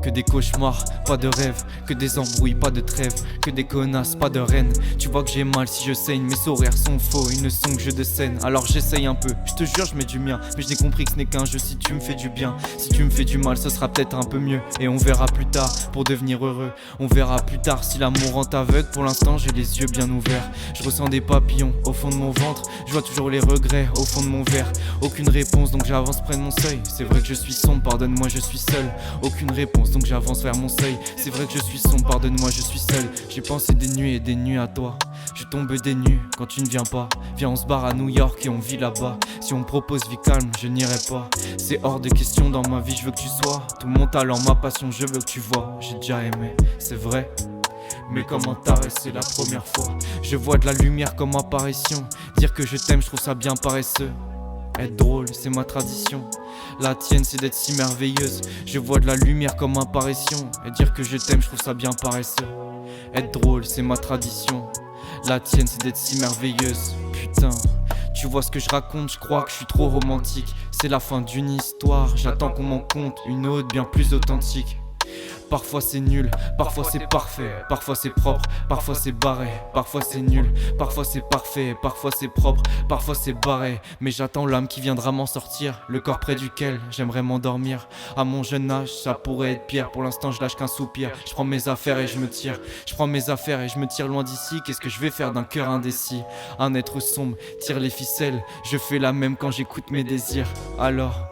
Que des cauchemars, pas de rêves. Que des embrouilles, pas de trêve. Que des connasses, pas de reines. Tu vois que j'ai mal si je saigne. Mes sourires sont faux, ils ne sont que jeux de scène. Alors j'essaye un peu, je te jure je mets du mien. Mais je n'ai compris que ce n'est qu'un jeu. Si tu me fais du bien, si tu me fais du mal, ce sera peut-être un peu mieux. Et on verra plus tard pour devenir heureux. On verra plus tard si l'amour rend aveugle. Pour l'instant j'ai les yeux bien ouverts. Je ressens des papillons au fond de mon ventre. Je vois toujours les regrets au fond de mon verre. Aucune réponse donc j'avance près de mon seuil. C'est vrai que je suis sombre, pardonne-moi je suis seul. Aucune réponse donc j'avance vers mon seuil. C'est vrai que je suis sombre, pardonne-moi je suis seul. J'ai pensé des nuits et des nuits à toi. Je tombe des nues quand tu ne viens pas. Viens on se barre à New York et on vit là-bas. Si on me propose vie calme je n'irai pas. C'est hors de question dans ma vie, je veux que tu sois tout mon talent, ma passion, je veux que tu vois. J'ai déjà aimé, c'est vrai. Mais comment t'arrêter la première fois. Je vois de la lumière comme apparition. Dire que je t'aime je trouve ça bien paresseux. Être drôle c'est ma tradition. La tienne c'est d'être si merveilleuse. Je vois de la lumière comme apparition. Et dire que je t'aime je trouve ça bien paresseux. Être drôle c'est ma tradition. La tienne c'est d'être si merveilleuse. Putain, tu vois ce que je raconte, je crois que je suis trop romantique. C'est la fin d'une histoire, j'attends qu'on m'en conte une autre bien plus authentique. Parfois c'est nul, parfois c'est parfait, parfois c'est propre, parfois c'est barré, parfois c'est nul, parfois c'est parfait, parfois c'est propre, parfois c'est barré. Mais j'attends l'âme qui viendra m'en sortir, le corps près duquel j'aimerais m'endormir. À mon jeune âge ça pourrait être pire, pour l'instant je lâche qu'un soupir. Je prends mes affaires et je me tire, je prends mes affaires et je me tire loin d'ici. Qu'est-ce que je vais faire d'un cœur indécis? Un être sombre tire les ficelles, je fais la même quand j'écoute mes désirs. Alors,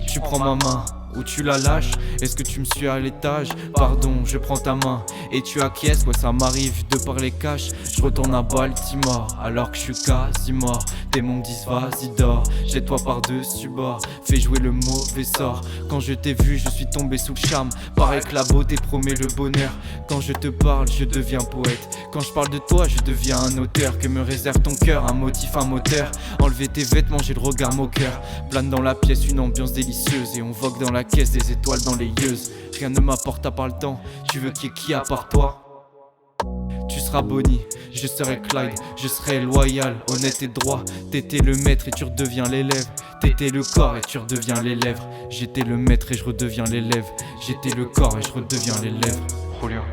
tu prends ma main ou tu la lâches? Est-ce que tu me suis à l'étage? Pardon, je prends ta main et tu acquiesces. Ouais ça m'arrive de parler cash. Je retourne à Baltimore alors que je suis quasi mort. Démons me disent vas-y dors, jette-toi par-dessus bord. Fais jouer le mauvais sort. Quand je t'ai vu je suis tombé sous le charme. Pareil que la beauté promet le bonheur. Quand je te parle je deviens poète. Quand je parle de toi je deviens un auteur. Que me réserve ton cœur, un motif, un moteur. Enlever tes vêtements, j'ai le regard moqueur. Plane dans la pièce une ambiance délicieuse. Et on vogue dans la caisse des étoiles dans les yeux. Rien ne m'apporte à part le temps. Tu veux qu'il y ait qui à part toi? Tu seras Bonnie, je serai Clyde. Je serai loyal, honnête et droit. T'étais le maître et tu redeviens l'élève. T'étais le corps et tu redeviens les lèvres. J'étais le maître et je redeviens l'élève. J'étais le corps et je redeviens les lèvres. Julien.